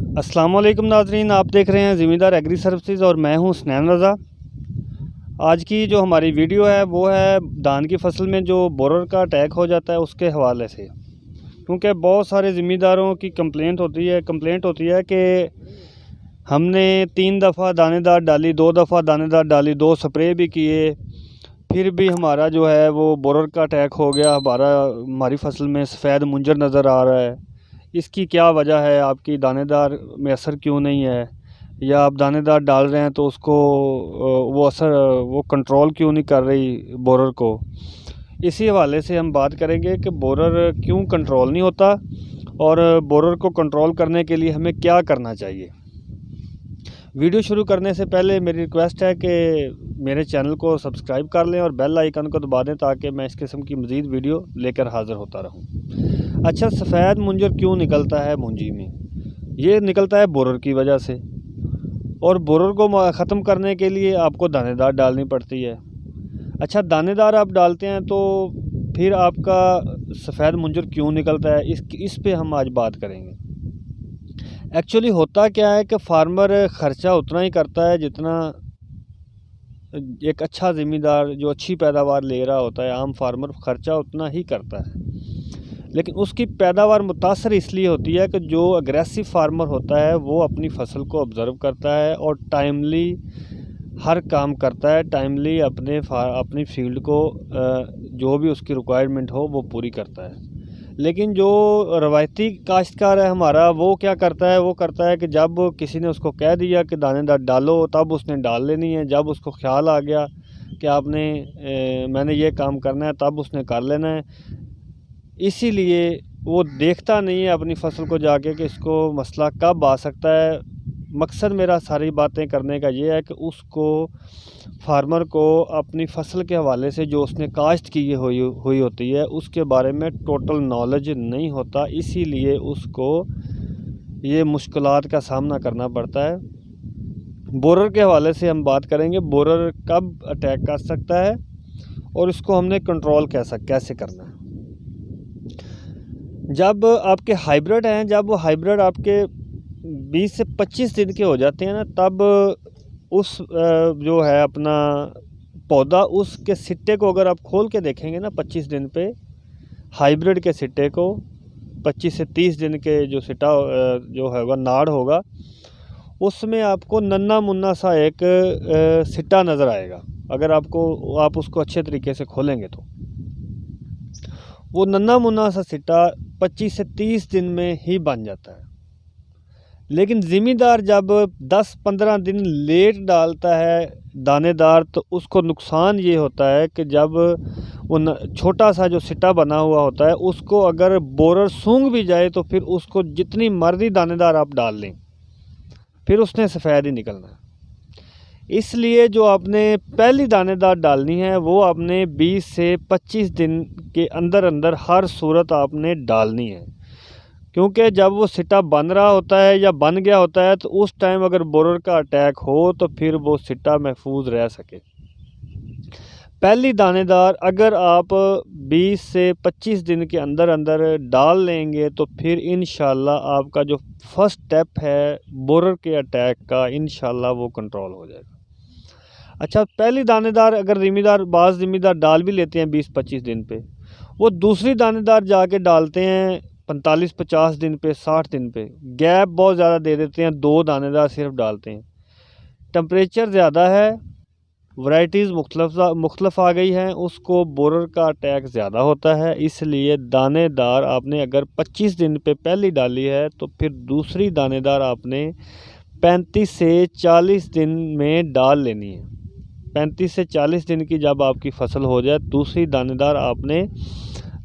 अस्सलाम वालेकुम नाज़रीन, आप देख रहे हैं ज़मींदार एग्री सर्विसेज और मैं हूं स्नैन रज़ा। आज की जो हमारी वीडियो है वो है धान की फसल में जो बोरर का अटैक हो जाता है उसके हवाले से। क्योंकि बहुत सारे ज़मींदारों की कंप्लेंट होती है कि हमने 3 दफ़ा दानेदार डाली, 2 दफ़ा दानेदार डाली, 2 स्प्रे भी किए, फिर भी हमारा जो है वो बोरर का अटैक हो गया। हमारी फसल में सफ़ेद मुंजर नज़र आ रहा है। इसकी क्या वजह है? आपकी दानेदार में असर क्यों नहीं है, या आप दानेदार डाल रहे हैं तो उसको वो कंट्रोल क्यों नहीं कर रही बोरर को। इसी हवाले से हम बात करेंगे कि बोरर क्यों कंट्रोल नहीं होता और बोरर को कंट्रोल करने के लिए हमें क्या करना चाहिए। वीडियो शुरू करने से पहले मेरी रिक्वेस्ट है कि मेरे चैनल को सब्सक्राइब कर लें और बेल आइकन को दबा दें ताकि मैं इस किस्म की मज़ीद वीडियो लेकर हाज़िर होता रहूं। अच्छा, सफ़ेद मुंजर क्यों निकलता है मुंजी में? ये निकलता है बोरर की वजह से, और बोरर को ख़त्म करने के लिए आपको दानेदार डालनी पड़ती है। अच्छा, दानेदार आप डालते हैं तो फिर आपका सफ़ेद मुंजर क्यों निकलता है, इस पे हम आज बात करेंगे। एक्चुअली होता क्या है कि फार्मर ख़र्चा उतना ही करता है जितना एक अच्छा ज़मींदार जो अच्छी पैदावार ले रहा होता है, आम फार्मर ख़र्चा उतना ही करता है, लेकिन उसकी पैदावार मुतासर इसलिए होती है कि जो अग्रेसिव फार्मर होता है वो अपनी फसल को ऑब्ज़र्व करता है और टाइमली हर काम करता है, टाइमली अपनी फील्ड को जो भी उसकी रिक्वायरमेंट हो वो पूरी करता है। लेकिन जो रवायती काश्तकार है हमारा, वो क्या करता है? वो करता है कि जब किसी ने उसको कह दिया कि दानेदार डालो तब उसने डाल लेनी है। जब उसको ख्याल आ गया कि मैंने ये काम करना है तब उसने कर लेना है। इसीलिए वो देखता नहीं है अपनी फसल को जाके कि इसको मसला कब आ सकता है। मकसद मेरा सारी बातें करने का ये है कि फार्मर को अपनी फसल के हवाले से जो उसने काश्त की हुई होती है उसके बारे में टोटल नॉलेज नहीं होता, इसीलिए उसको ये मुश्किलात का सामना करना पड़ता है। बोरर के हवाले से हम बात करेंगे, बोरर कब अटैक कर सकता है और इसको हमने कंट्रोल कैसे करना है। जब आपके हाइब्रिड हैं, जब वो हाइब्रिड आपके 20 से 25 दिन के हो जाते हैं ना, तब जो है अपना पौधा, उसके सिट्टे को अगर आप खोल के देखेंगे ना 25 दिन पे, हाइब्रिड के सिट्टे को 25 से 30 दिन के जो सिट्टा जो होगा, नाड़ होगा, उसमें आपको नन्ना मुन्ना सा एक सिट्टा नज़र आएगा। अगर आप उसको अच्छे तरीके से खोलेंगे तो वो नन्ना मुन्ना सा सिट्टा 25 से 30 दिन में ही बन जाता है। लेकिन ज़मींदार जब 10-15 दिन लेट डालता है दानेदार, तो उसको नुकसान ये होता है कि जब वो छोटा सा जो सिट्टा बना हुआ होता है उसको अगर बोरर सूंघ भी जाए तो फिर उसको जितनी मर्जी दानेदार आप डाल लें, फिर उसने सफ़ेद ही निकलना है। इसलिए जो आपने पहली दानेदार डालनी है वो आपने 20 से 25 दिन के अंदर हर सूरत आपने डालनी है। क्योंकि जब वो सिट्टा बन रहा होता है या बन गया होता है तो उस टाइम अगर बोरर का अटैक हो तो फिर वो सिट्टा महफूज रह सके। पहली दानेदार अगर आप 20 से 25 दिन के अंदर डाल लेंगे तो फिर इंशाल्लाह आपका जो फर्स्ट स्टेप है बोरर के अटैक का, इंशाल्लाह वो कंट्रोल हो जाएगा। अच्छा, पहली दानेदार अगर बाज़ ज़मींदार डाल भी लेते हैं 20-25 दिन पे, वो दूसरी दानेदार जाके डालते हैं 45-50 दिन पे, 60 दिन पे, गैप बहुत ज़्यादा दे देते हैं, 2 दानेदार सिर्फ डालते हैं। टेम्परेचर ज़्यादा है, वैराइटीज़ मुख्तलिफ आ गई हैं, उसको बोरर का अटैक ज़्यादा होता है। इसलिए दानेदार आपने अगर 25 दिन पे पहली डाली है तो फिर दूसरी दानेदार आपने 35 से 40 दिन में डाल लेनी है। 35 से 40 दिन की जब आपकी फसल हो जाए, दूसरी दानेदार आपने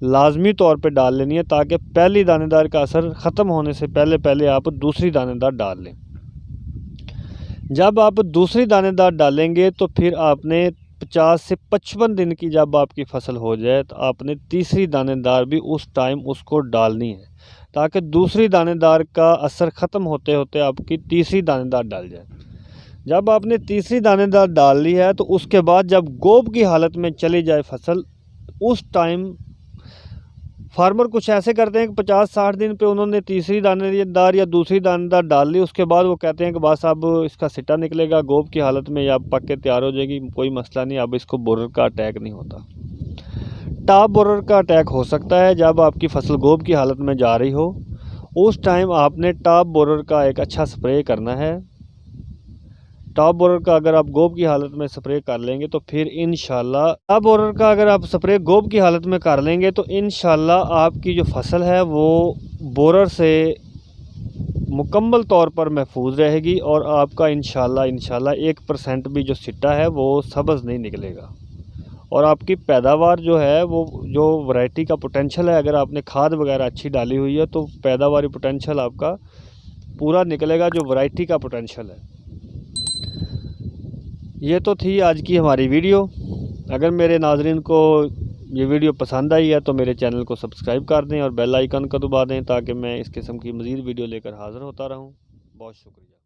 लाजमी तौर पे डाल लेनी है ताकि पहली दानेदार का असर ख़त्म होने से पहले आप दूसरी दानेदार डाल लें। जब आप दूसरी दानेदार डालेंगे तो फिर आपने 50 से 55 दिन की जब आपकी फसल हो जाए तो आपने तीसरी दानेदार भी उस टाइम उसको डालनी है ताकि दूसरी दानेदार का असर ख़त्म होते होते आपकी तीसरी दानेदार डाल जाए। जब आपने तीसरी दानेदार डाल ली है तो उसके बाद जब गोब की हालत में चली जाए फसल, उस टाइम फार्मर कुछ ऐसे करते हैं कि 50-60 दिन पे उन्होंने तीसरी दानेदार या दूसरी दानेदार डाल ली, उसके बाद वो कहते हैं कि बस अब इसका सिट्टा निकलेगा गोब की हालत में या पक के तैयार हो जाएगी, कोई मसला नहीं, अब इसको बोरर का अटैक नहीं होता। टॉप बोरर का अटैक हो सकता है जब आपकी फसल गोब की हालत में जा रही हो, उस टाइम आपने टॉप बोरर का एक अच्छा स्प्रे करना है। टॉप बोरर का अगर आप गोब की हालत में स्प्रे कर लेंगे तो फिर इंशाल्लाह, टॉप बोरर का अगर आप स्प्रे गोब की हालत में कर लेंगे तो इंशाल्लाह आपकी जो फसल है वो बोरर से मुकम्मल तौर पर महफूज रहेगी और आपका इंशाल्लाह 1% भी जो सिट्टा है वो सब्ज़ नहीं निकलेगा। और आपकी पैदावार जो है वो जो वैरायटी का पोटेंशियल है, अगर आपने खाद वगैरह अच्छी डाली हुई है तो पैदावारी पोटेंशियल आपका पूरा निकलेगा, जो वैरायटी का पोटेंशियल है। ये तो थी आज की हमारी वीडियो। अगर मेरे नाज़रीन को ये वीडियो पसंद आई है तो मेरे चैनल को सब्सक्राइब कर दें और बेल आइकन को दबा दें ताकि मैं इस किस्म की मज़ीद वीडियो लेकर हाज़िर होता रहूं। बहुत शुक्रिया।